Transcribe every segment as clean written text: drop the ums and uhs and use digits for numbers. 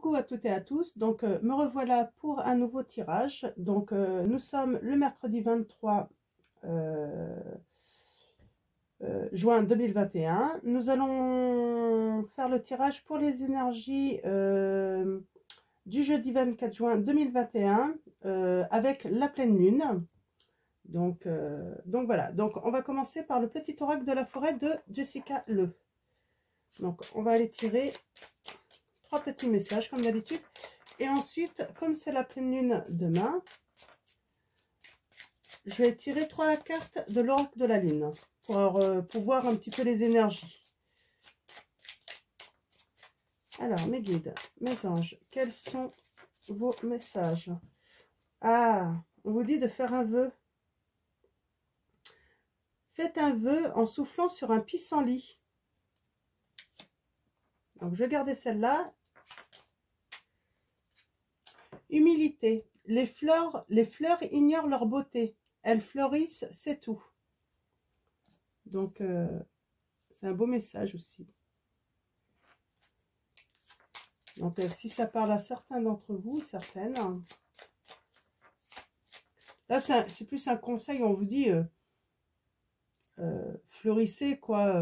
Coucou à toutes et à tous, donc me revoilà pour un nouveau tirage. Donc nous sommes le mercredi 23 juin 2021. Nous allons faire le tirage pour les énergies du jeudi 24 juin 2021 avec la pleine lune. Donc voilà, donc on va commencer par le petit oracle de la forêt de Jessica Le. Donc on va aller tirer 3 petits messages comme d'habitude. Et ensuite, comme c'est la pleine lune demain, je vais tirer 3 cartes de l'oracle de la lune pour voir un petit peu les énergies. Alors, mes guides, mes anges, quels sont vos messages? Ah, on vous dit de faire un vœu. Faites un vœu en soufflant sur un pissenlit. Donc, je vais garder celle-là. Humilité. Les fleurs ignorent leur beauté. Elles fleurissent, c'est tout. Donc, c'est un beau message aussi. Donc, si ça parle à certains d'entre vous, certaines. Là, c'est plus un conseil, on vous dit, fleurissez, quoi.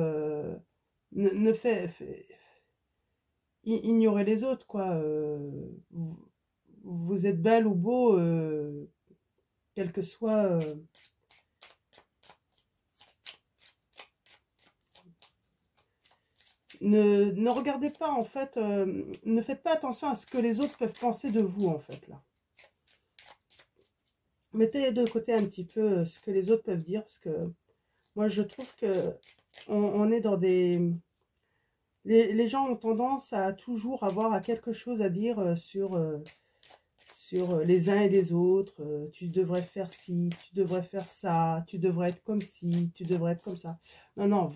Ignorez les autres, quoi. Vous êtes belle ou beau, quel que soit... Ne regardez pas, en fait, ne faites pas attention à ce que les autres peuvent penser de vous, en fait, là. Mettez de côté un petit peu ce que les autres peuvent dire, parce que moi, je trouve que on est dans des... Les gens ont tendance à toujours avoir quelque chose à dire sur les uns et les autres. Tu devrais faire ci, tu devrais faire ça, tu devrais être comme ci, tu devrais être comme ça. Non, non,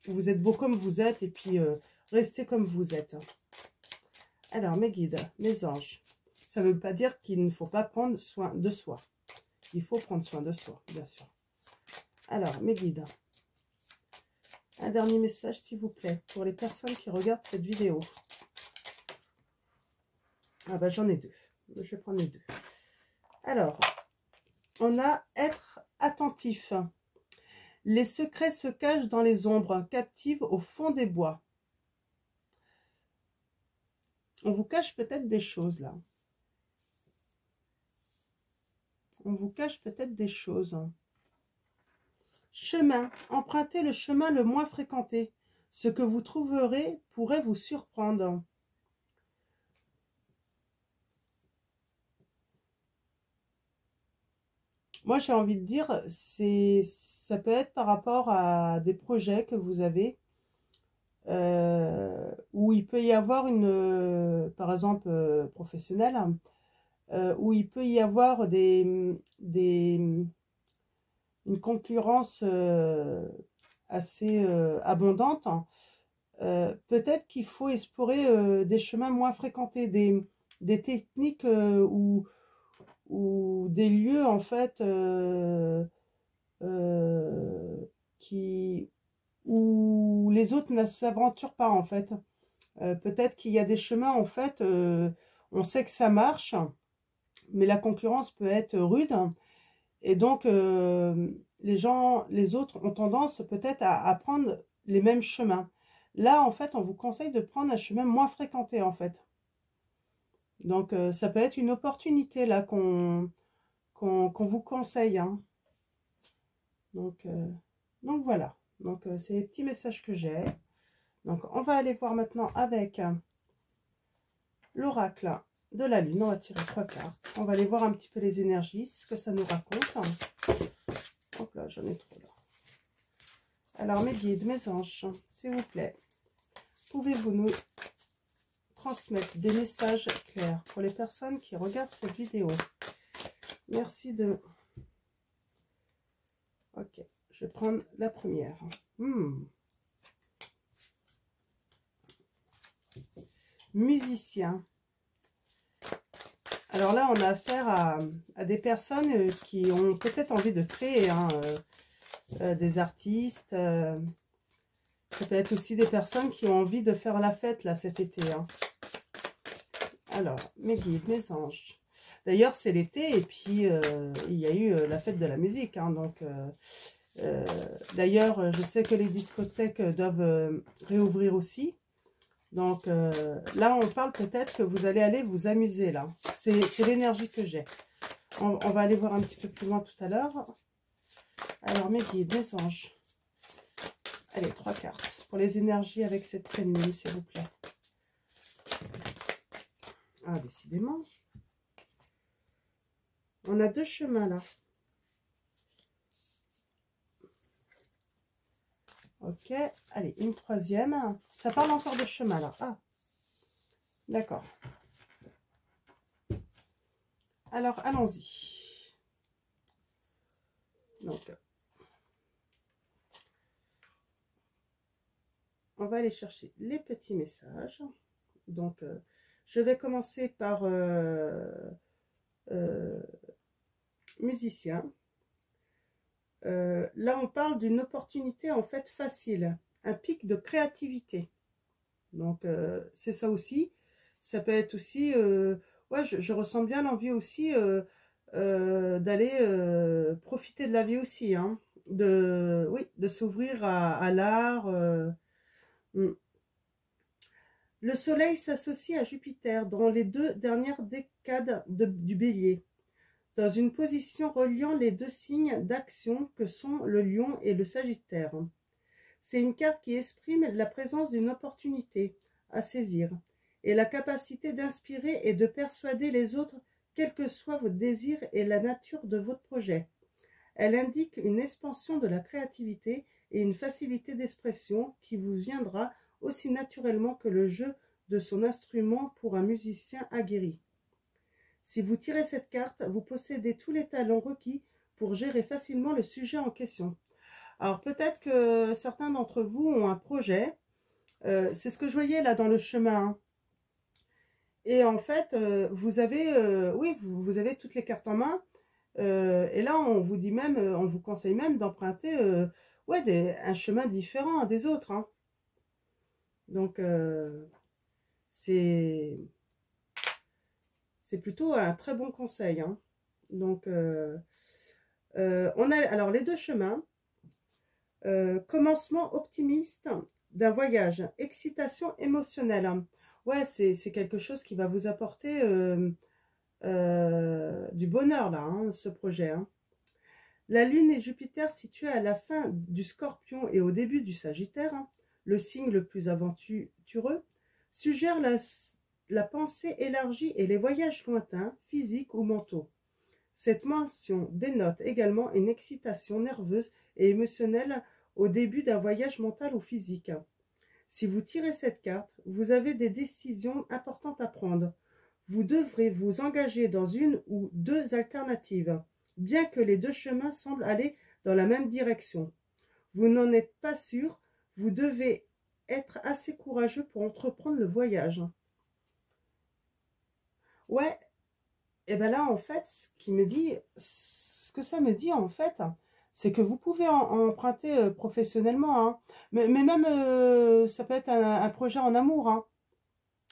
vous êtes beau comme vous êtes, et puis restez comme vous êtes. Alors, mes guides, mes anges, ça ne veut pas dire qu'il ne faut pas prendre soin de soi. Il faut prendre soin de soi, bien sûr. Alors, mes guides, un dernier message, s'il vous plaît, pour les personnes qui regardent cette vidéo. Ah bah, j'en ai deux. Je vais prendre les deux. Alors, on a être attentif. Les secrets se cachent dans les ombres, captives au fond des bois. On vous cache peut-être des choses là. On vous cache peut-être des choses. Chemin. Empruntez le chemin le moins fréquenté. Ce que vous trouverez pourrait vous surprendre. Moi, j'ai envie de dire, ça peut être par rapport à des projets que vous avez, où il peut y avoir par exemple, professionnelle, où il peut y avoir une concurrence assez abondante. Peut-être qu'il faut explorer des chemins moins fréquentés, des techniques ou des lieux, en fait, où les autres ne s'aventurent pas, en fait. Peut-être qu'il y a des chemins, en fait, on sait que ça marche, mais la concurrence peut être rude, et donc les autres ont tendance peut-être à prendre les mêmes chemins. Là, en fait, on vous conseille de prendre un chemin moins fréquenté, en fait. Donc, ça peut être une opportunité, là, qu'on vous conseille, hein. Donc voilà. Donc, c'est les petits messages que j'ai. Donc, on va aller voir maintenant avec l'oracle de la lune. On va tirer 3 cartes. On va aller voir un petit peu les énergies, ce que ça nous raconte. Hop là, j'en ai trop là. Alors, mes guides, mes anges, s'il vous plaît, pouvez-vous nous transmettre des messages clairs pour les personnes qui regardent cette vidéo? Merci de... Ok, je vais prendre la première. Musicien. Alors là, on a affaire à des personnes qui ont peut-être envie de créer, hein, des artistes. Ça peut être aussi des personnes qui ont envie de faire la fête là cet été, hein. Alors, mes guides, mes anges. D'ailleurs, c'est l'été et puis il y a eu la fête de la musique. Hein, donc, d'ailleurs, je sais que les discothèques doivent réouvrir aussi. Donc là, on parle peut-être que vous allez aller vous amuser là. C'est l'énergie que j'ai. On va aller voir un petit peu plus loin tout à l'heure. Alors, mes guides, mes anges. Allez, 3 cartes pour les énergies avec cette pleine lune, s'il vous plaît. Ah, décidément. On a 2 chemins là. Ok, allez, une troisième. Ça parle encore de chemin là. Ah, d'accord. Alors, allons-y. Donc, on va aller chercher les petits messages. Donc, je vais commencer par musicien. Là, on parle d'une opportunité en fait facile, un pic de créativité. Donc, c'est ça aussi. Ça peut être aussi, ouais, je ressens bien l'envie aussi d'aller profiter de la vie aussi, hein, oui, de s'ouvrir à l'art. Mm. Le soleil s'associe à Jupiter dans les 2 dernières décades du bélier, dans une position reliant les 2 signes d'action que sont le lion et le sagittaire. C'est une carte qui exprime la présence d'une opportunité à saisir et la capacité d'inspirer et de persuader les autres, quel que soit votre désir et la nature de votre projet. Elle indique une expansion de la créativité et une facilité d'expression qui vous viendra aussi naturellement que le jeu de son instrument pour un musicien aguerri. Si vous tirez cette carte, vous possédez tous les talents requis pour gérer facilement le sujet en question. Alors peut-être que certains d'entre vous ont un projet, c'est ce que je voyais là dans le chemin, hein. Et en fait, vous avez, oui, vous avez toutes les cartes en main, et là on vous dit même, on vous conseille même d'emprunter ouais, un chemin différent des autres, hein. Donc c'est plutôt un très bon conseil, hein. Donc on a alors les 2 chemins. Commencement optimiste d'un voyage, excitation émotionnelle. Ouais, c'est quelque chose qui va vous apporter du bonheur là, hein, ce projet, hein. La Lune et Jupiter situés à la fin du Scorpion et au début du Sagittaire, hein, le signe le plus aventureux, suggèrent la pensée élargie et les voyages lointains, physiques ou mentaux. Cette mention dénote également une excitation nerveuse et émotionnelle au début d'un voyage mental ou physique. Si vous tirez cette carte, vous avez des décisions importantes à prendre. Vous devrez vous engager dans une ou 2 alternatives, bien que les 2 chemins semblent aller dans la même direction. Vous n'en êtes pas sûr, vous devez être assez courageux pour entreprendre le voyage. Ouais, et bien là, en fait, ce que ça me dit, en fait, c'est que vous pouvez emprunter professionnellement, hein. Mais même, ça peut être un projet en amour, hein.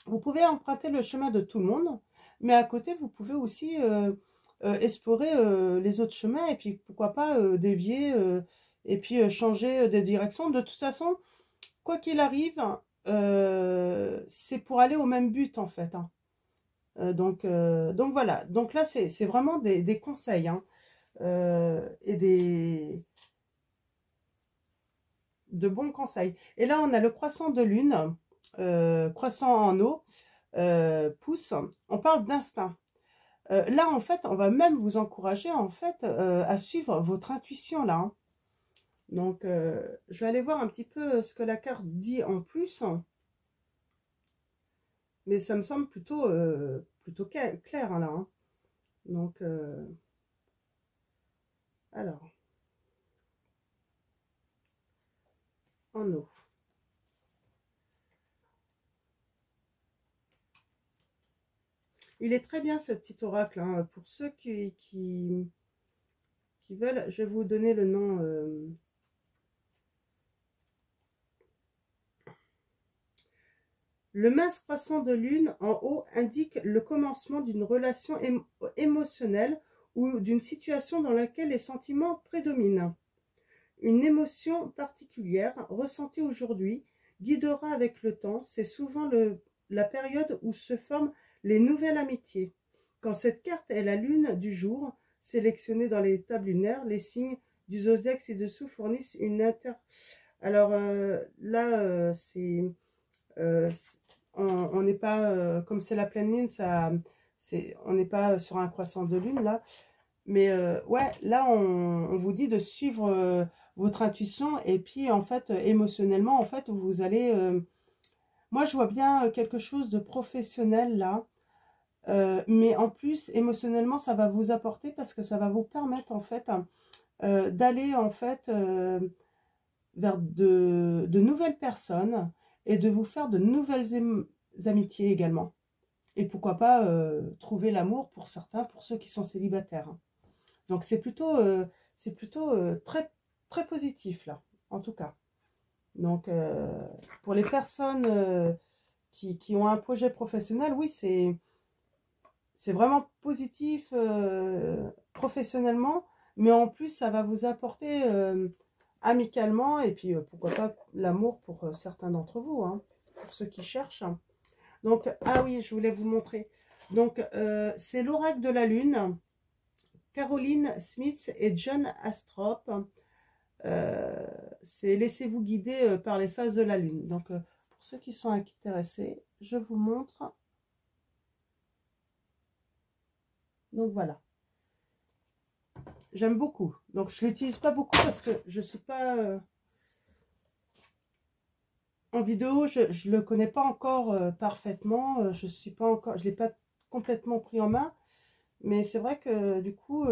Vous pouvez emprunter le chemin de tout le monde, mais à côté, vous pouvez aussi explorer les autres chemins et puis pourquoi pas dévier et puis changer de direction. De toute façon, quoi qu'il arrive, c'est pour aller au même but, en fait, hein. Donc voilà, donc là c'est vraiment des conseils, hein, et de bons conseils. Et là on a le croissant de lune, croissant en eau, pouce, on parle d'instinct. Là en fait on va même vous encourager en fait à suivre votre intuition là, hein. Donc je vais aller voir un petit peu ce que la carte dit en plus, mais ça me semble plutôt clair, hein, là, hein. Donc alors en eau. Il est très bien ce petit oracle, hein. Pour ceux qui veulent, je vais vous donner le nom. Le mince croissant de lune en haut indique le commencement d'une relation émotionnelle ou d'une situation dans laquelle les sentiments prédominent. Une émotion particulière, ressentie aujourd'hui, guidera avec le temps. C'est souvent la période où se forment les nouvelles amitiés. Quand cette carte est la lune du jour, sélectionnée dans les tables lunaires, les signes du zodiaque ci-dessous fournissent une Alors là, on n'est pas, comme c'est la pleine lune, on n'est pas sur un croissant de lune là. Mais ouais, là, on vous dit de suivre votre intuition. Et puis, en fait, émotionnellement, en fait, vous allez... moi, je vois bien quelque chose de professionnel là. Mais en plus, émotionnellement, ça va vous apporter parce que ça va vous permettre, en fait, d'aller, en fait, vers de nouvelles personnes et de vous faire de nouvelles amitiés également. Et pourquoi pas trouver l'amour pour certains, pour ceux qui sont célibataires. Donc c'est plutôt très, très positif là, en tout cas. Donc pour les personnes qui ont un projet professionnel, oui, c'est vraiment positif professionnellement, mais en plus ça va vous apporter amicalement, et puis pourquoi pas l'amour pour certains d'entre vous, hein, pour ceux qui cherchent. Donc, ah oui, je voulais vous montrer. Donc, c'est l'oracle de la lune, Caroline Smith et John Astrop. C'est laissez-vous guider par les phases de la lune. Donc, pour ceux qui sont intéressés, je vous montre. Donc, voilà. J'aime beaucoup. Donc, je ne l'utilise pas beaucoup parce que je ne suis pas... en vidéo, je ne le connais pas encore parfaitement. Je suis pas encore... Je ne l'ai pas complètement pris en main. Mais c'est vrai que du coup,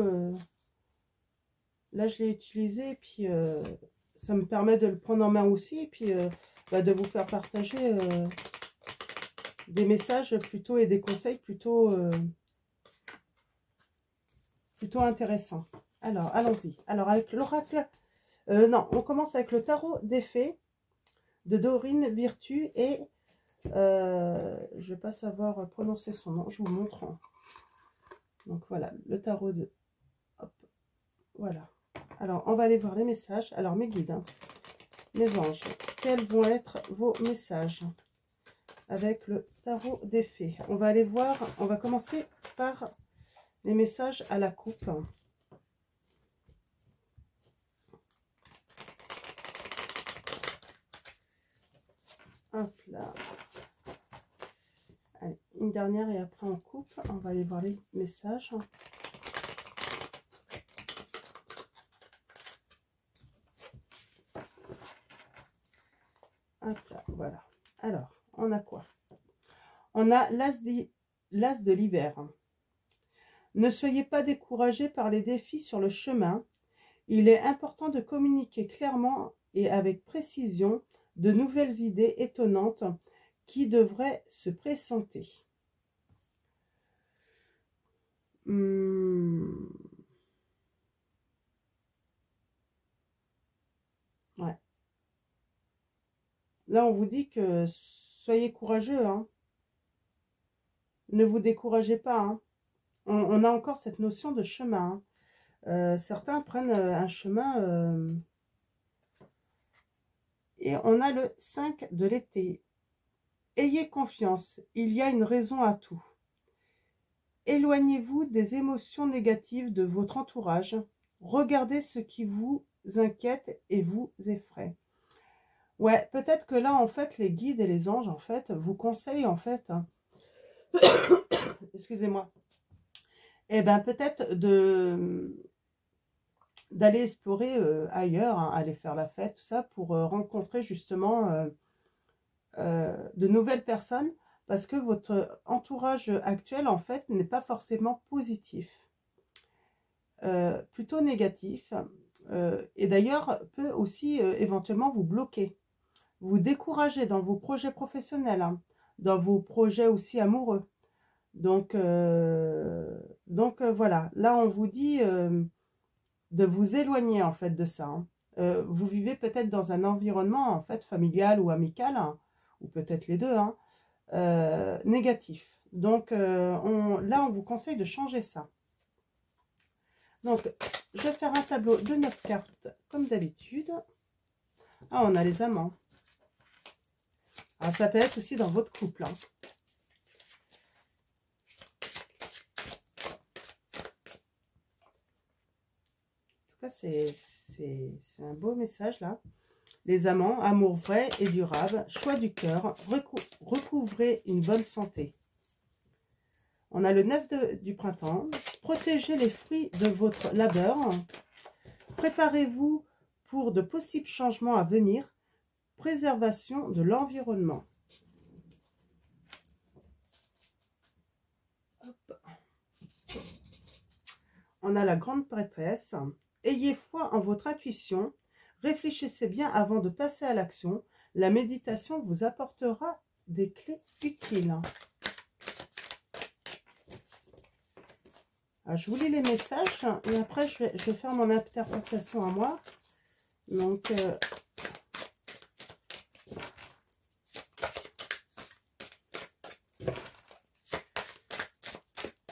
là je l'ai utilisé et puis ça me permet de le prendre en main aussi. Et puis de vous faire partager des messages plutôt et des conseils plutôt intéressants. Alors, allons-y. Alors, avec l'oracle, non, on commence avec le tarot des fées de Dorine Virtue et je ne vais pas savoir prononcer son nom, je vous montre. Donc voilà, le tarot de... Hop, voilà. Alors, on va aller voir les messages. Alors, mes guides, hein, mes anges, quels vont être vos messages avec le tarot des fées? On va aller voir, on va commencer par les messages à la coupe. Hop là. Allez, une dernière et après on coupe. On va aller voir les messages. Hop là, voilà. Alors, on a quoi? On a l'as de l'hiver. Ne soyez pas découragés par les défis sur le chemin. Il est important de communiquer clairement et avec précision de nouvelles idées étonnantes qui devraient se présenter. Ouais. Là, on vous dit que soyez courageux, hein. Ne vous découragez pas, hein. On a encore cette notion de chemin, hein. Certains prennent un chemin et on a le 5 de l'été. Ayez confiance, il y a une raison à tout. Éloignez-vous des émotions négatives de votre entourage. Regardez ce qui vous inquiète et vous effraie. Ouais, peut-être que là, en fait, les guides et les anges, en fait, vous conseillent, en fait, hein, excusez-moi, eh ben, peut-être d'aller explorer ailleurs, hein, aller faire la fête, tout ça, pour rencontrer justement de nouvelles personnes, parce que votre entourage actuel, en fait, n'est pas forcément positif, plutôt négatif, et d'ailleurs peut aussi éventuellement vous bloquer, vous décourager dans vos projets professionnels, hein, dans vos projets aussi amoureux. Donc voilà, là on vous dit de vous éloigner en fait de ça, hein. Vous vivez peut-être dans un environnement en fait familial ou amical, hein, ou peut-être les deux, hein, négatif. Donc, là, on vous conseille de changer ça. Donc, je vais faire un tableau de 9 cartes, comme d'habitude. Ah, on a les amants. Alors, ça peut être aussi dans votre couple. Hein. En tout cas, c'est un beau message, là. Les amants, amour vrai et durable, choix du cœur, recouvrez une bonne santé. On a le 9 du printemps. Protégez les fruits de votre labeur. Préparez-vous pour de possibles changements à venir. Préservation de l'environnement. On a la grande prêtresse. Ayez foi en votre intuition. Réfléchissez bien avant de passer à l'action. La méditation vous apportera des clés utiles. Alors, je vous lis les messages et après je vais faire mon interprétation à moi. Donc,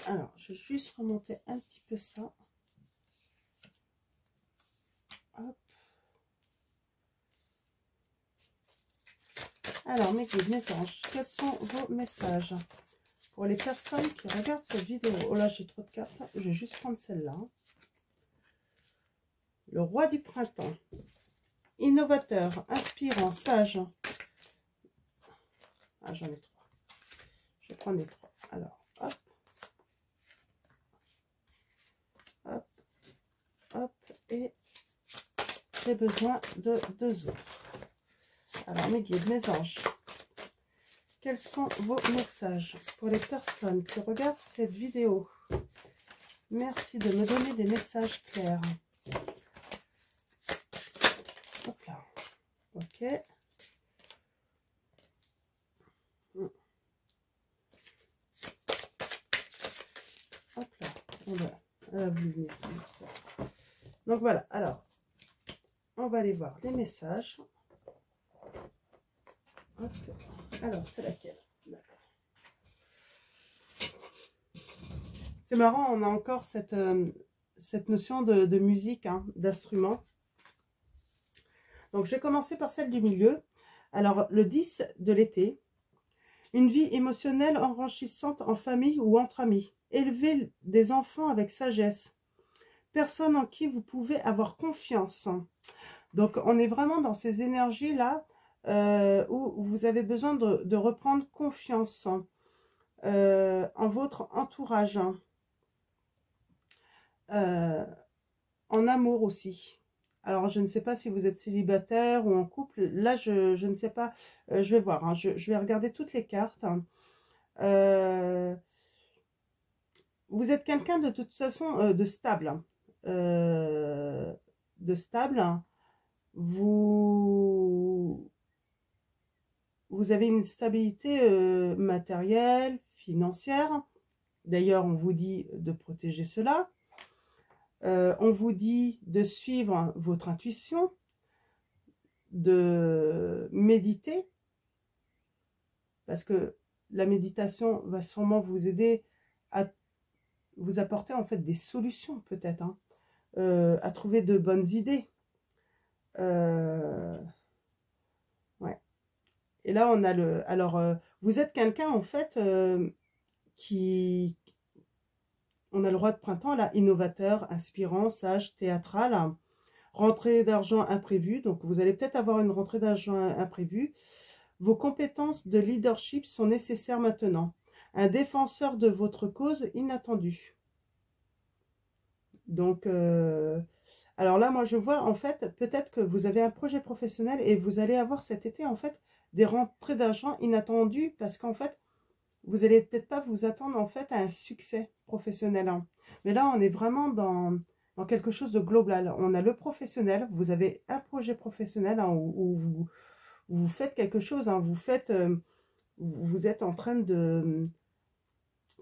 alors, je vais juste remonter un petit peu ça. Hop. Alors, mes guides, mes anges, quels sont vos messages pour les personnes qui regardent cette vidéo? Oh là, j'ai trop de cartes. Je vais juste prendre celle-là. Le roi du printemps. Innovateur, inspirant, sage. Ah, j'en ai 3. Je vais prendre les 3. Alors, hop. Hop. Hop. Et j'ai besoin de 2 autres. Alors, mes guides, mes anges, quels sont vos messages pour les personnes qui regardent cette vidéo? Merci de me donner des messages clairs. Hop là. Ok. Hop là. Donc voilà. Alors, on va aller voir les messages. Hop. Alors, c'est laquelle? D'accord. C'est marrant, on a encore cette notion de musique, hein, d'instrument. Donc, je vais commencer par celle du milieu. Alors, le 10 de l'été. Une vie émotionnelle enrichissante en famille ou entre amis. Élever des enfants avec sagesse. Personne en qui vous pouvez avoir confiance. Donc, on est vraiment dans ces énergies-là où vous avez besoin de reprendre confiance en votre entourage. En amour aussi. Alors, je ne sais pas si vous êtes célibataire ou en couple. Là, je ne sais pas. Je vais voir. Hein. Je vais regarder toutes les cartes. Vous êtes quelqu'un de toute façon de stable. De stable. Vous avez une stabilité matérielle, financière. D'ailleurs, on vous dit de protéger cela. On vous dit de suivre votre intuition, de méditer, parce que la méditation va sûrement vous aider à vous apporter en fait des solutions peut-être, hein, à trouver de bonnes idées. Ouais. Et là, on a le... Alors, vous êtes quelqu'un en fait qui... On a le roi de printemps, là, innovateur, inspirant, sage, théâtral. Rentrée d'argent imprévue, donc vous allez peut-être avoir une rentrée d'argent imprévue. Vos compétences de leadership sont nécessaires maintenant. Un défenseur de votre cause inattendu. Donc, alors là, moi je vois en fait, peut-être que vous avez un projet professionnel et vous allez avoir cet été en fait des rentrées d'argent inattendues parce qu'en fait, vous allez peut-être pas vous attendre en fait à un succès professionnel. Hein. Mais là, on est vraiment dans quelque chose de global. On a le professionnel, vous avez un projet professionnel hein, où vous faites quelque chose, hein, vous êtes en train de,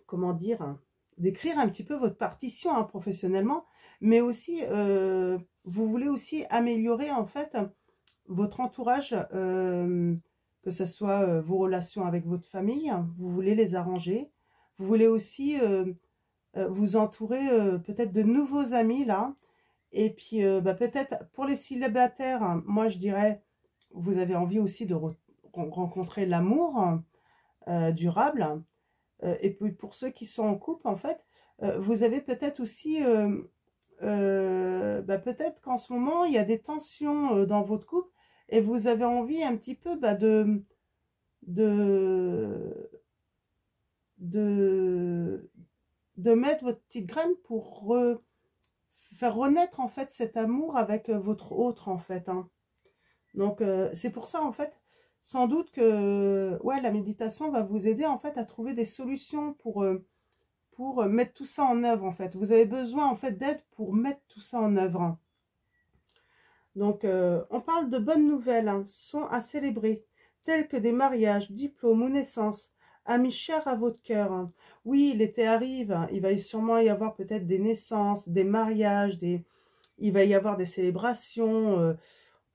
comment dire, d'écrire un petit peu votre partition hein, professionnellement, mais aussi, vous voulez aussi améliorer en fait votre entourage que ce soit vos relations avec votre famille, vous voulez les arranger. Vous voulez aussi vous entourer peut-être de nouveaux amis là. Et puis peut-être pour les célibataires, hein, moi je dirais, vous avez envie aussi de rencontrer l'amour durable. Et puis pour ceux qui sont en couple, en fait, vous avez peut-être aussi, peut-être qu'en ce moment, il y a des tensions dans votre couple et vous avez envie un petit peu de, de, de mettre votre petite graine pour faire renaître en fait cet amour avec votre autre en fait. Hein. Donc c'est pour ça en fait, sans doute que ouais, la méditation va vous aider en fait à trouver des solutions pour mettre tout ça en œuvre en fait. Vous avez besoin en fait d'aide pour mettre tout ça en œuvre. Hein. Donc on parle de bonnes nouvelles, hein, sont à célébrer, telles que des mariages, diplômes ou naissances, amis chers à votre cœur. Hein. Oui, l'été arrive, hein, il va sûrement y avoir peut-être des naissances, des mariages, il va y avoir des célébrations.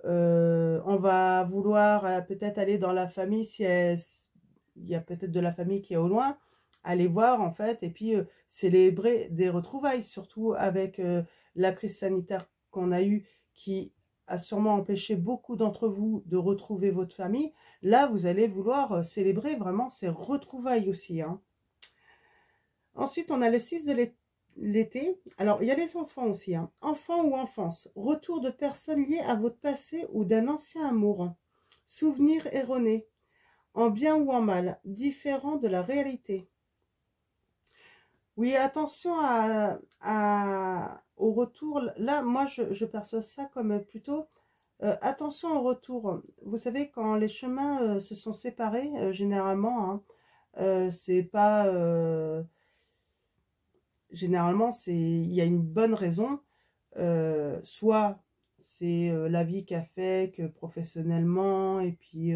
On va vouloir peut-être aller dans la famille si il y a peut-être de la famille qui est au loin, aller voir en fait et puis célébrer des retrouvailles, surtout avec la crise sanitaire qu'on a eue qui a sûrement empêché beaucoup d'entre vous de retrouver votre famille. Là, vous allez vouloir célébrer vraiment ces retrouvailles aussi. Hein. Ensuite, on a le 6 de l'été. Alors, il y a les enfants aussi. Hein. Enfants ou enfance. Retour de personnes liées à votre passé ou d'un ancien amour. Souvenirs erronés. En bien ou en mal. Différents de la réalité. Oui, attention au retour. Là, moi, je perçois ça comme plutôt... attention au retour. Vous savez, quand les chemins se sont séparés, généralement, hein, c'est pas... généralement, il y a une bonne raison. Soit c'est la vie qui a fait que professionnellement, et puis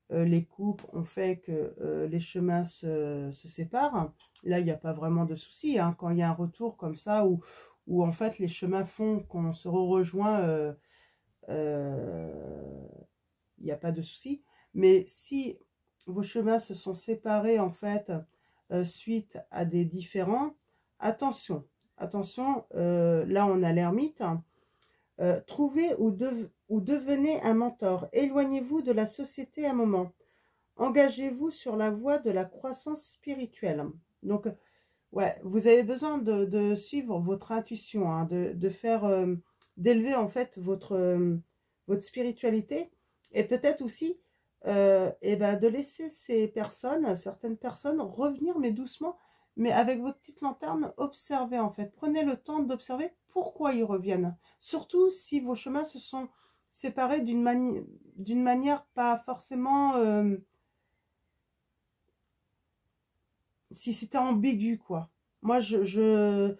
les couples ont fait que les chemins se séparent. Là, il n'y a pas vraiment de souci. Hein, quand il y a un retour comme ça, où en fait les chemins font qu'on se rejoint, il n'y a pas de souci. Mais si vos chemins se sont séparés en fait suite à des différends, attention, attention, là on a l'ermite. Trouvez ou devenez un mentor. Éloignez-vous de la société un moment. Engagez-vous sur la voie de la croissance spirituelle. Donc, ouais, vous avez besoin de suivre votre intuition, hein, de faire, d'élever en fait votre spiritualité et peut-être aussi de laisser certaines personnes revenir, mais doucement, mais avec votre petite lanterne, observez en fait. Prenez le temps d'observer pourquoi ils reviennent. Surtout si vos chemins se sont séparés d'une manière pas forcément... si c'était ambigu, quoi. Moi, j'ai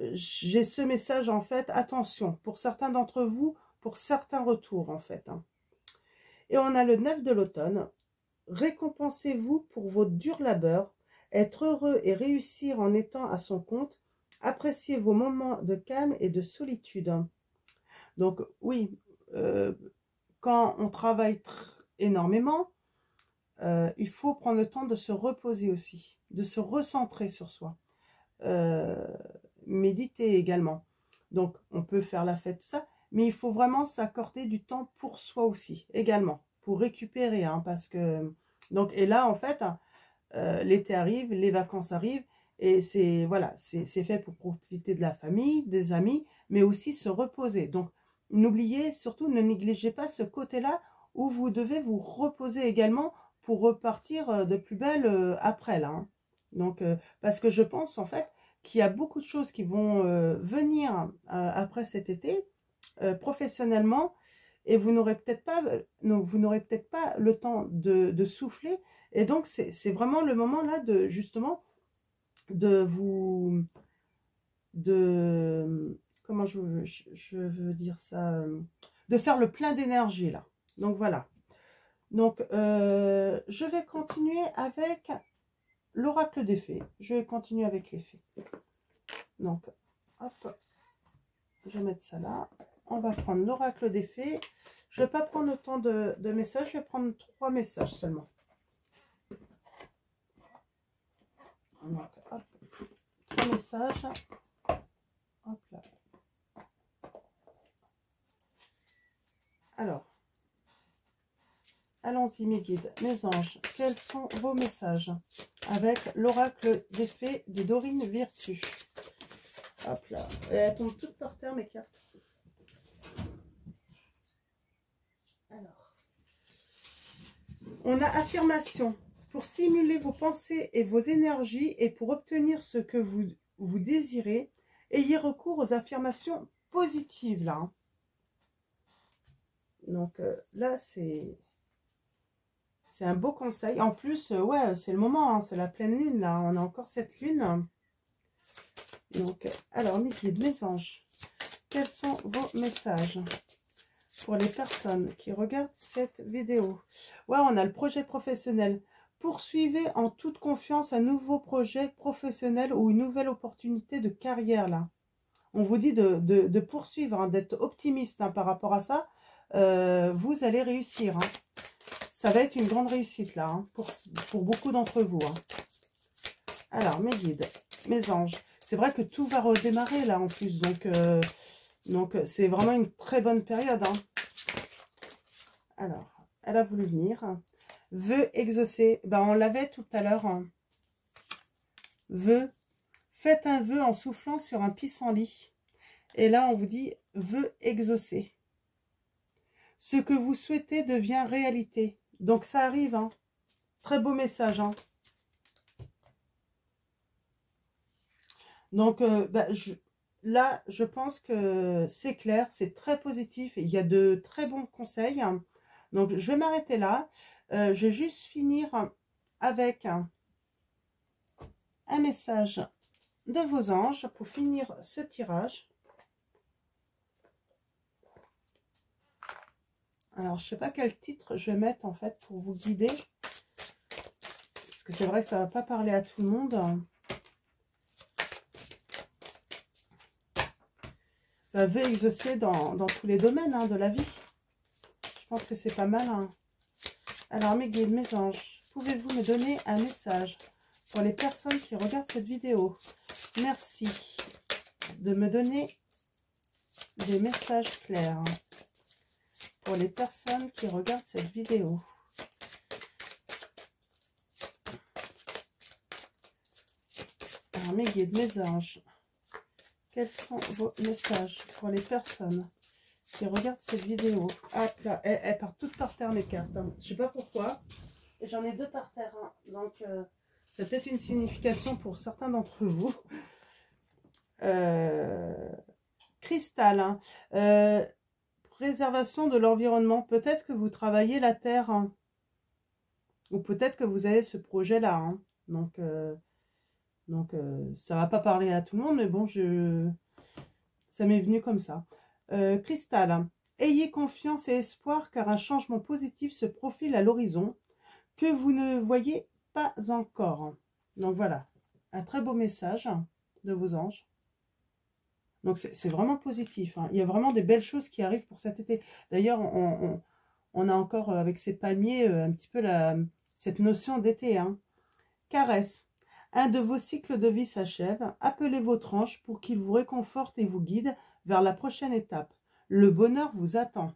ce message, en fait, attention, pour certains d'entre vous, pour certains retours, en fait. Hein. Et on a le 9 de l'automne. Récompensez-vous pour votre dur labeur, être heureux et réussir en étant à son compte, appréciez vos moments de calme et de solitude. Donc, oui, quand on travaille énormément, il faut prendre le temps de se reposer aussi, de se recentrer sur soi. Méditer également. Donc, on peut faire la fête, tout ça, mais il faut vraiment s'accorder du temps pour soi aussi, également, pour récupérer, hein, parce que... Donc, et là, en fait, l'été arrive, les vacances arrivent, et c'est voilà, c'est fait pour profiter de la famille, des amis, mais aussi se reposer. Donc, n'oubliez, surtout, ne négligez pas ce côté-là où vous devez vous reposer également pour repartir de plus belle après, là. Hein. Donc, parce que je pense, en fait, qu'il y a beaucoup de choses qui vont venir après cet été, professionnellement, et vous n'aurez peut-être pas, le temps de souffler. Et donc, c'est vraiment le moment là de, justement, comment je veux dire ça, de faire le plein d'énergie là. Donc, voilà. Donc, je vais continuer avec l'oracle des fées. Je vais continuer avec les fées. Donc, hop, je vais mettre ça là. on va prendre l'oracle des fées. Je ne vais pas prendre autant de messages, je vais prendre 3 messages seulement. Donc, hop, 3 messages. Hop là. Alors, allons-y mes guides, mes anges, quels sont vos messages avec l'oracle des fées de Dorine Virtue? Hop là, et elles tombent toutes par terre mes cartes. Alors, on a affirmation. Pour stimuler vos pensées et vos énergies et pour obtenir ce que vous désirez, ayez recours aux affirmations positives là. Hein. Donc là, c'est un beau conseil. En plus, ouais, c'est le moment, hein, c'est la pleine lune là. On a encore cette lune. Donc, alors, mes guides, mes anges, quels sont vos messages pour les personnes qui regardent cette vidéo? Ouais, on a le projet professionnel. Poursuivez en toute confiance un nouveau projet professionnel ou une nouvelle opportunité de carrière là. On vous dit de poursuivre, hein, d'être optimiste hein, par rapport à ça. Vous allez réussir. Hein. Ça va être une grande réussite là, hein, pour beaucoup d'entre vous. Hein. Alors, mes guides, mes anges, c'est vrai que tout va redémarrer là en plus. Donc c'est vraiment une très bonne période. Hein. Alors, elle a voulu venir. Vœu exaucé. Ben, on l'avait tout à l'heure. Hein. Vœu. Faites un vœu en soufflant sur un pissenlit. Et là, on vous dit vœu exaucé. Ce que vous souhaitez devient réalité. Donc, ça arrive. Hein. Très beau message. Hein. Donc, là, je pense que c'est clair. C'est très positif. Et il y a de très bons conseils. Hein. Donc, je vais m'arrêter là. Je vais juste finir avec un message de vos anges pour finir ce tirage. Alors, je ne sais pas quel titre je vais mettre en fait pour vous guider. Parce que c'est vrai que ça ne va pas parler à tout le monde. Vœu exaucer dans tous les domaines hein, de la vie. Je pense que c'est pas mal. Hein. Alors, mes guides, mes anges, pouvez-vous me donner un message pour les personnes qui regardent cette vidéo? Merci de me donner des messages clairs pour les personnes qui regardent cette vidéo. Alors, mes guides, mes anges, quels sont vos messages pour les personnes qui regardent cette vidéo? Ah, là, elles partent toutes par terre, mes cartes. Hein. Je ne sais pas pourquoi. Et j'en ai 2 par terre. Hein. Donc, c'est peut-être une signification pour certains d'entre vous. Cristal. Hein. Préservation de l'environnement. Peut-être que vous travaillez la terre. Hein. Ou peut-être que vous avez ce projet-là. Hein. Donc, ça ne va pas parler à tout le monde. Mais bon, ça m'est venu comme ça. Cristal. Hein. Ayez confiance et espoir car un changement positif se profile à l'horizon que vous ne voyez pas encore. Donc voilà, un très beau message de vos anges. Donc c'est vraiment positif. Hein. Il y a vraiment des belles choses qui arrivent pour cet été. D'ailleurs, on a encore avec ces palmiers un petit peu cette notion d'été. Hein. Caresse. Un de vos cycles de vie s'achève. Appelez votre ange pour qu'il vous réconforte et vous guide vers la prochaine étape. Le bonheur vous attend.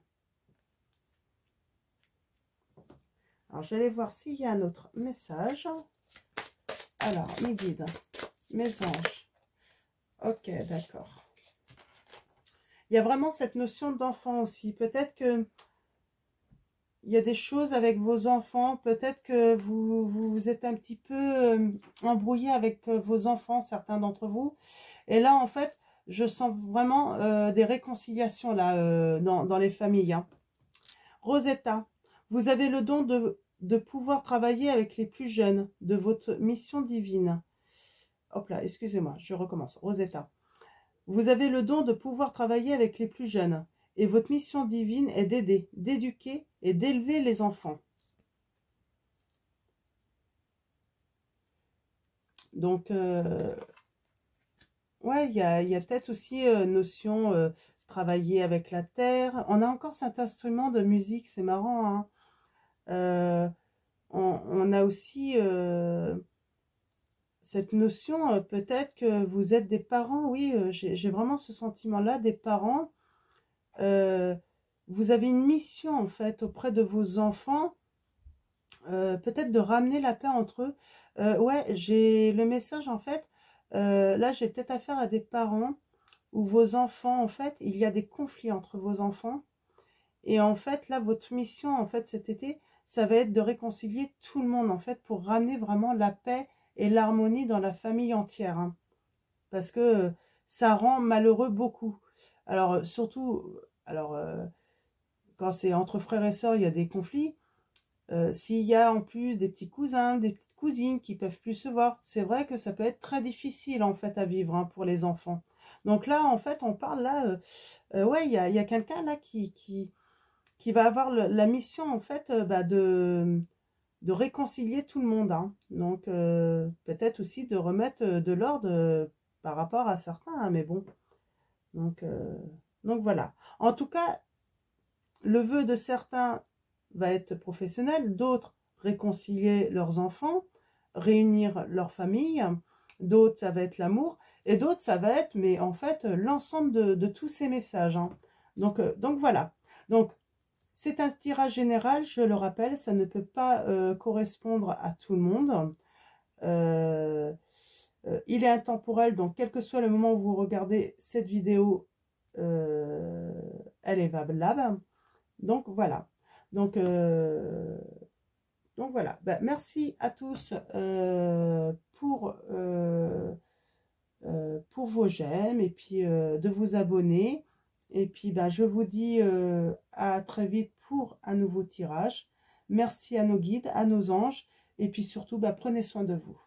Alors, je vais aller voir s'il y a un autre message. Alors, mes guides, mes anges. Ok, d'accord. Il y a vraiment cette notion d'enfant aussi. Peut-être que il y a des choses avec vos enfants. Peut-être que vous êtes un petit peu embrouillé avec vos enfants, certains d'entre vous. Et là, en fait, je sens vraiment des réconciliations là dans les familles. Hein. Rosetta, vous avez le don de pouvoir travailler avec les plus jeunes de votre mission divine. Hop là, excusez-moi, je recommence. Rosetta, vous avez le don de pouvoir travailler avec les plus jeunes et votre mission divine est d'aider, d'éduquer et d'élever les enfants. Donc, ouais, il y a peut-être aussi notion travailler avec la terre. On a encore cet instrument de musique, c'est marrant, hein. On a aussi cette notion, peut-être que vous êtes des parents, oui, j'ai vraiment ce sentiment-là, des parents. Vous avez une mission, en fait, auprès de vos enfants, peut-être de ramener la paix entre eux. Ouais, j'ai le message, en fait, là, j'ai peut-être affaire à des parents où vos enfants, en fait, il y a des conflits entre vos enfants. Et en fait, là, votre mission, en fait, cet été, ça va être de réconcilier tout le monde, en fait, pour ramener vraiment la paix et l'harmonie dans la famille entière, hein. Parce que ça rend malheureux beaucoup. Alors, surtout, alors, quand c'est entre frères et sœurs, il y a des conflits. S'il y a en plus des petits cousins, des petites cousines qui peuvent plus se voir, c'est vrai que ça peut être très difficile, en fait, à vivre, hein, pour les enfants. Donc là, en fait, on parle là, ouais, il y a quelqu'un là qui va avoir la mission, en fait, bah, de réconcilier tout le monde, hein. Donc, peut-être aussi de remettre de l'ordre par rapport à certains, hein, mais bon. Donc, voilà. En tout cas, le vœu de certains va être professionnel, d'autres réconcilier leurs enfants, réunir leur famille, d'autres ça va être l'amour, et d'autres ça va être, mais en fait, l'ensemble de tous ces messages, hein. Donc voilà. Donc, c'est un tirage général, je le rappelle, ça ne peut pas correspondre à tout le monde. Il est intemporel, donc quel que soit le moment où vous regardez cette vidéo, elle est valable. Donc voilà. Donc voilà. Ben, merci à tous pour vos j'aime et puis de vous abonner. Et puis ben, je vous dis à très vite pour un nouveau tirage. Merci à nos guides, à nos anges. Et puis surtout, ben, prenez soin de vous.